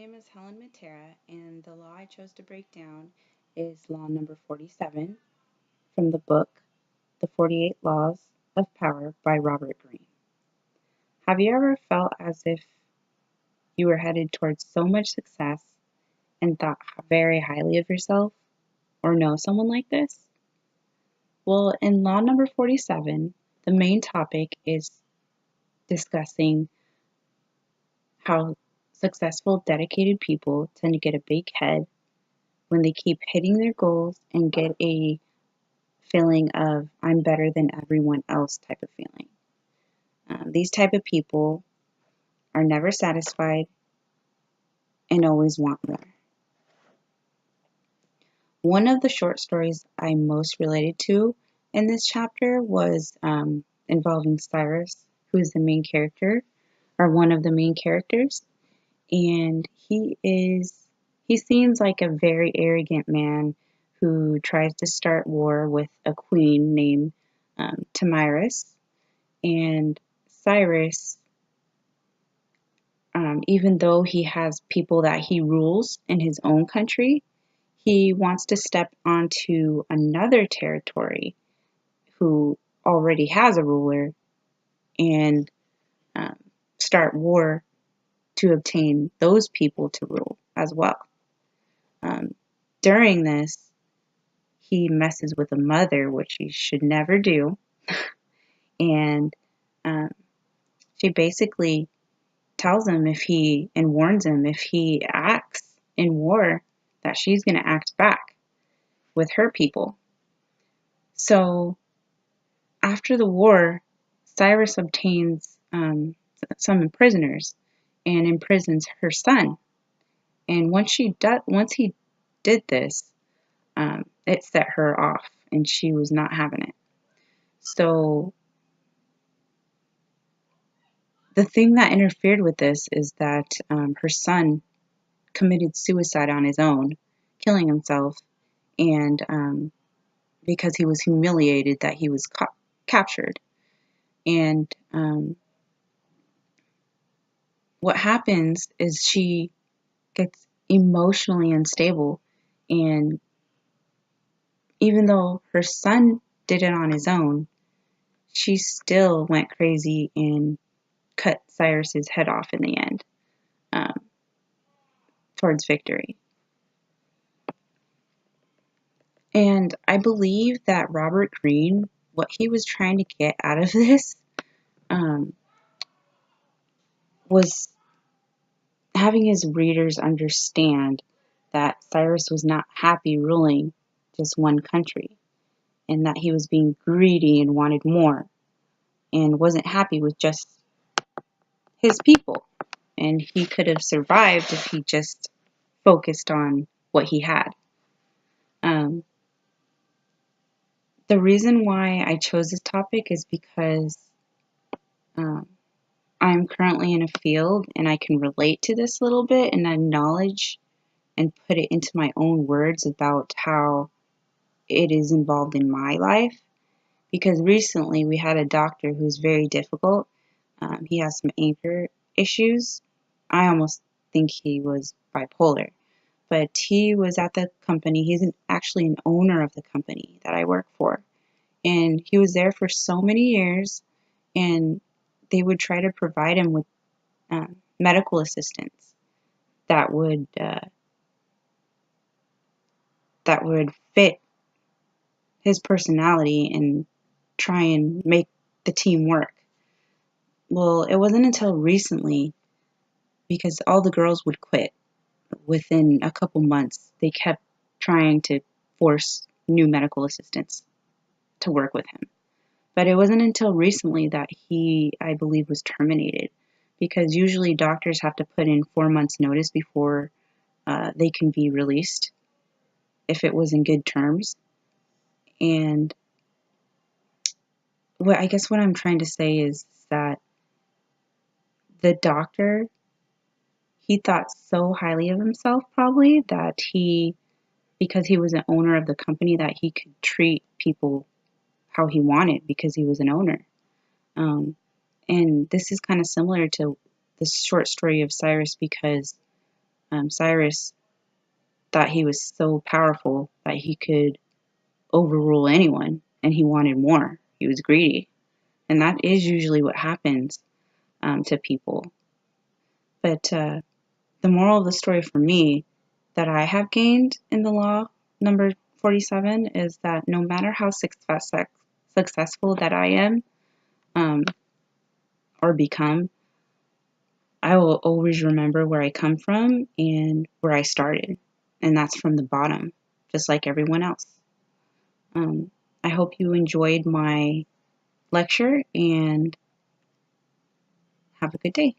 name is Helen Matera, and the law I chose to break down is law number 47 from the book The 48 Laws of Power by Robert Greene. Have you ever felt as if you were headed towards so much success and thought very highly of yourself, or know someone like this? Well, in law number 47, the main topic is discussing how successful, dedicated people tend to get a big head when they keep hitting their goals and get a feeling of I'm better than everyone else type of feeling. These type of people are never satisfied and always want more. One of the short stories I most related to in this chapter was involving Cyrus, who is the main character, or one of the main characters, and he seems like a very arrogant man who tries to start war with a queen named Tamiris. And Cyrus, even though he has people that he rules in his own country, he wants to step onto another territory who already has a ruler and um, start war to obtain those people to rule as well. Um, During this, he messes with a mother, which he should never do, and um, she basically tells him and warns him if he acts in war, that she's going to act back with her people. So after the war, Cyrus obtains some prisoners and imprisons her son. And once he did this, it set her off, and she was not having it. So the thing that interfered with this is that her son committed suicide on his own, killing himself, and because he was humiliated that he was captured. And what happens is she gets emotionally unstable, and even though her son did it on his own, she still went crazy and cut Cyrus's head off in the end, um, towards victory. And I believe that Robert Greene, what he was trying to get out of this, um, was having his readers understand that Cyrus was not happy ruling just one country, and that he was being greedy and wanted more, and wasn't happy with just his people. And he could have survived if he just focused on what he had. Um, the reason why I chose this topic is because um, I'm currently in a field and I can relate to this a little bit and acknowledge and put it into my own words about how it is involved in my life. Because recently we had a doctor who's very difficult. He has some anger issues. I almost think he was bipolar. But he was at the company. He's actually an owner of the company that I work for. And he was there for so many years, and they would try to provide him with medical assistance that would fit his personality and try and make the team work. Well, it wasn't until recently, because all the girls would quit within a couple months. They kept trying to force new medical assistants to work with him. But it wasn't until recently that he, I believe, was terminated, because usually doctors have to put in 4 months notice before they can be released if it was in good terms. And I guess what I'm trying to say is that the doctor, he thought so highly of himself probably that because he was an owner of the company, that he could treat people how he wanted because he was an owner. And this is kind of similar to the short story of Cyrus, because Cyrus thought he was so powerful that he could overrule anyone, and he wanted more. He was greedy. And that is usually what happens to people. But the moral of the story for me that I have gained in the law number 47 is that no matter how successful that I am or become, I will always remember where I come from and where I started. And that's from the bottom, just like everyone else. I hope you enjoyed my lecture and have a good day.